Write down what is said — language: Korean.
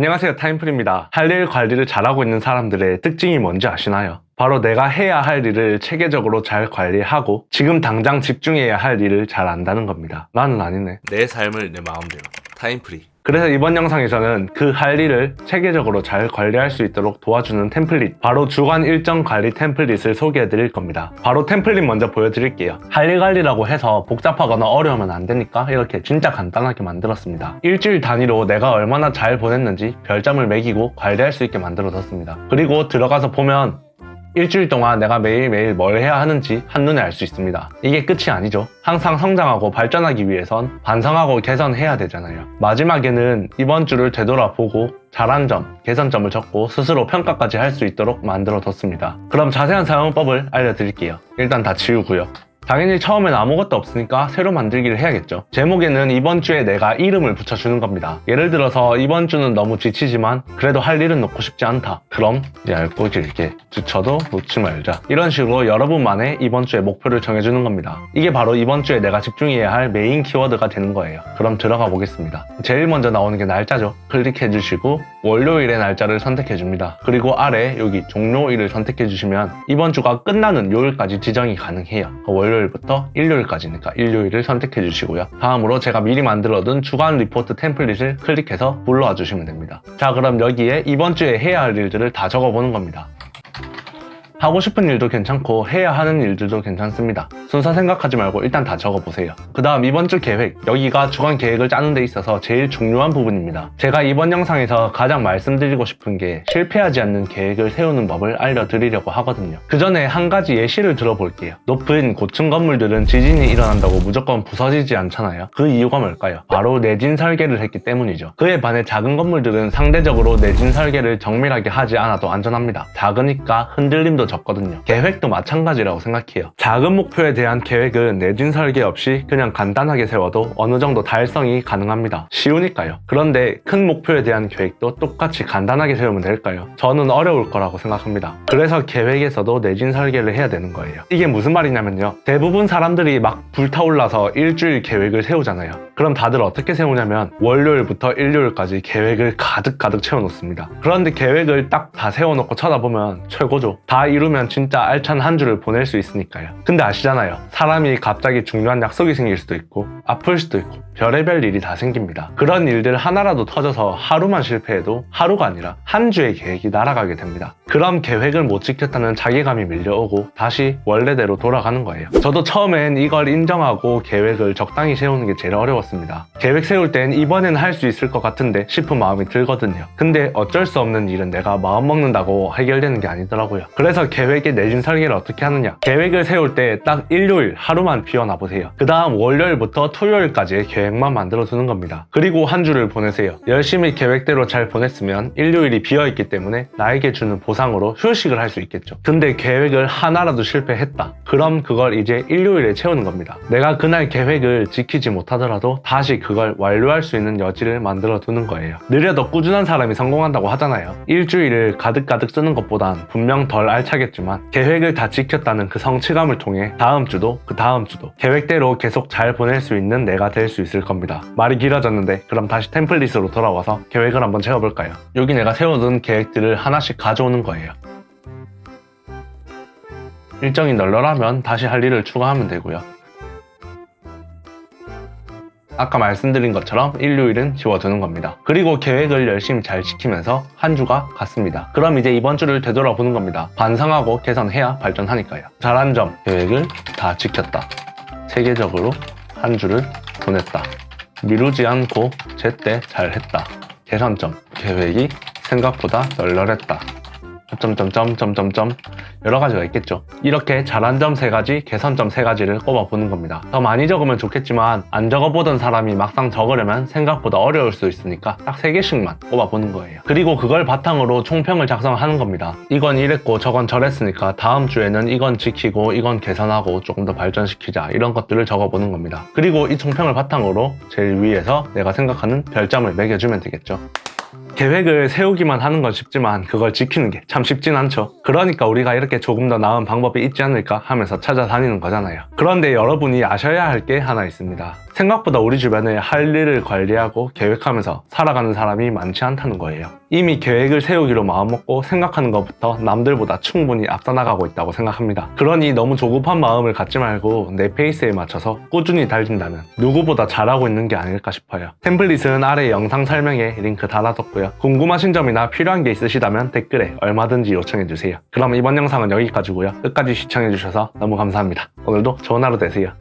안녕하세요, 타임풀입니다. 할 일 관리를 잘하고 있는 사람들의 특징이 뭔지 아시나요? 바로 내가 해야 할 일을 체계적으로 잘 관리하고 지금 당장 집중해야 할 일을 잘 안다는 겁니다. 나는 아니네. 내 삶을 내 마음대로. 타임프리. 그래서 이번 영상에서는 그 할 일을 체계적으로 잘 관리할 수 있도록 도와주는 템플릿, 바로 주간 일정 관리 템플릿을 소개해 드릴 겁니다. 바로 템플릿 먼저 보여드릴게요. 할 일 관리라고 해서 복잡하거나 어려우면 안 되니까 이렇게 진짜 간단하게 만들었습니다. 일주일 단위로 내가 얼마나 잘 보냈는지 별점을 매기고 관리할 수 있게 만들어뒀습니다. 그리고 들어가서 보면 일주일 동안 내가 매일매일 뭘 해야 하는지 한눈에 알 수 있습니다. 이게 끝이 아니죠. 항상 성장하고 발전하기 위해선 반성하고 개선해야 되잖아요. 마지막에는 이번 주를 되돌아보고 잘한 점, 개선점을 적고 스스로 평가까지 할 수 있도록 만들어뒀습니다. 그럼 자세한 사용법을 알려드릴게요. 일단 다 지우고요. 당연히 처음엔 아무것도 없으니까 새로 만들기를 해야겠죠. 제목에는 이번 주에 내가 이름을 붙여주는 겁니다. 예를 들어서 이번 주는 너무 지치지만 그래도 할 일은 놓고 싶지 않다. 그럼 얇고 길게 지쳐도 놓지 말자. 이런 식으로 여러분만의 이번 주의 목표를 정해주는 겁니다. 이게 바로 이번 주에 내가 집중해야 할 메인 키워드가 되는 거예요. 그럼 들어가 보겠습니다. 제일 먼저 나오는 게 날짜죠. 클릭해주시고 월요일의 날짜를 선택해줍니다. 그리고 아래 여기 종료일을 선택해주시면 이번 주가 끝나는 요일까지 지정이 가능해요. 월요일부터 일요일까지니까 일요일을 선택해 주시고요. 다음으로 제가 미리 만들어둔 주간 리포트 템플릿을 클릭해서 불러와 주시면 됩니다. 자, 그럼 여기에 이번 주에 해야 할 일들을 다 적어보는 겁니다. 하고 싶은 일도 괜찮고 해야 하는 일들도 괜찮습니다. 순서 생각하지 말고 일단 다 적어보세요. 그 다음 이번 주 계획, 여기가 주간 계획을 짜는 데 있어서 제일 중요한 부분입니다. 제가 이번 영상에서 가장 말씀드리고 싶은 게 실패하지 않는 계획을 세우는 법을 알려드리려고 하거든요. 그 전에 한 가지 예시를 들어볼게요. 높은 고층 건물들은 지진이 일어난다고 무조건 부서지지 않잖아요. 그 이유가 뭘까요? 바로 내진 설계를 했기 때문이죠. 그에 반해 작은 건물들은 상대적으로 내진 설계를 정밀하게 하지 않아도 안전합니다. 작으니까 흔들림도 적거든요. 계획도 마찬가지라고 생각해요. 작은 목표에 대한 계획은 내진 설계 없이 그냥 간단하게 세워도 어느 정도 달성이 가능합니다. 쉬우니까요. 그런데 큰 목표에 대한 계획도 똑같이 간단하게 세우면 될까요? 저는 어려울 거라고 생각합니다. 그래서 계획에서도 내진 설계를 해야 되는 거예요. 이게 무슨 말이냐면요. 대부분 사람들이 막 불타올라서 일주일 계획을 세우잖아요. 그럼 다들 어떻게 세우냐면 월요일부터 일요일까지 계획을 가득 채워놓습니다. 그런데 계획을 딱 다 세워놓고 쳐다보면 최고죠. 다 이루면 진짜 알찬 한 주를 보낼 수 있으니까요. 근데 아시잖아요. 사람이 갑자기 중요한 약속이 생길 수도 있고 아플 수도 있고 별의별 일이 다 생깁니다. 그런 일들 하나라도 터져서 하루만 실패해도 하루가 아니라 한 주의 계획이 날아가게 됩니다. 그럼 계획을 못 지켰다는 자괴감이 밀려오고 다시 원래대로 돌아가는 거예요. 저도 처음엔 이걸 인정하고 계획을 적당히 세우는 게 제일 어려웠습니다. 계획 세울 땐 이번엔 할 수 있을 것 같은데 싶은 마음이 들거든요. 근데 어쩔 수 없는 일은 내가 마음먹는다고 해결되는 게 아니더라고요. 그래서 계획의 내진 설계를 어떻게 하느냐, 계획을 세울 때 딱 일요일 하루만 비워놔 보세요. 그 다음 월요일부터 토요일까지의 계획만 만들어 두는 겁니다. 그리고 한 주를 보내세요. 열심히 계획대로 잘 보냈으면 일요일이 비어있기 때문에 나에게 주는 보상으로 휴식을 할 수 있겠죠. 근데 계획을 하나라도 실패했다. 그럼 그걸 이제 일요일에 채우는 겁니다. 내가 그날 계획을 지키지 못하더라도 다시 그걸 완료할 수 있는 여지를 만들어 두는 거예요. 느려도 꾸준한 사람이 성공한다고 하잖아요. 일주일을 가득 쓰는 것보단 분명 덜 알차겠지만 계획을 다 지켰다는 그 성취감을 통해 다음 주도 그 다음 주도 계획대로 계속 잘 보낼 수 있는 내가 될 수 있을 겁니다. 말이 길어졌는데 그럼 다시 템플릿으로 돌아와서 계획을 한번 채워볼까요? 여기 내가 세워둔 계획들을 하나씩 가져오는 거예요. 일정이 널널하면 다시 할 일을 추가하면 되고요. 아까 말씀드린 것처럼 일요일은 지워두는 겁니다. 그리고 계획을 열심히 잘 지키면서 한 주가 갔습니다. 그럼 이제 이번 주를 되돌아보는 겁니다. 반성하고 개선해야 발전하니까요. 잘한 점, 계획을 다 지켰다. 체계적으로 한 주를 보냈다. 미루지 않고 제때 잘했다. 개선점, 계획이 생각보다 널널했다. 여러 가지가 있겠죠. 이렇게 잘한 점 3가지, 개선점 3가지를 꼽아보는 겁니다. 더 많이 적으면 좋겠지만 안 적어보던 사람이 막상 적으려면 생각보다 어려울 수 있으니까 딱 3개씩만 꼽아보는 거예요. 그리고 그걸 바탕으로 총평을 작성하는 겁니다. 이건 이랬고 저건 저랬으니까 다음 주에는 이건 지키고 이건 개선하고 조금 더 발전시키자, 이런 것들을 적어보는 겁니다. 그리고 이 총평을 바탕으로 제일 위에서 내가 생각하는 별점을 매겨주면 되겠죠. 계획을 세우기만 하는 건 쉽지만 그걸 지키는 게 참 쉽진 않죠. 그러니까 우리가 이렇게 조금 더 나은 방법이 있지 않을까 하면서 찾아다니는 거잖아요. 그런데 여러분이 아셔야 할 게 하나 있습니다. 생각보다 우리 주변에 할 일을 관리하고 계획하면서 살아가는 사람이 많지 않다는 거예요. 이미 계획을 세우기로 마음먹고 생각하는 것부터 남들보다 충분히 앞서 나가고 있다고 생각합니다. 그러니 너무 조급한 마음을 갖지 말고 내 페이스에 맞춰서 꾸준히 달린다면 누구보다 잘하고 있는 게 아닐까 싶어요. 템플릿은 아래 영상 설명에 링크 달아뒀고요. 궁금하신 점이나 필요한 게 있으시다면 댓글에 얼마든지 요청해주세요. 그럼 이번 영상은 여기까지고요. 끝까지 시청해주셔서 너무 감사합니다. 오늘도 좋은 하루 되세요.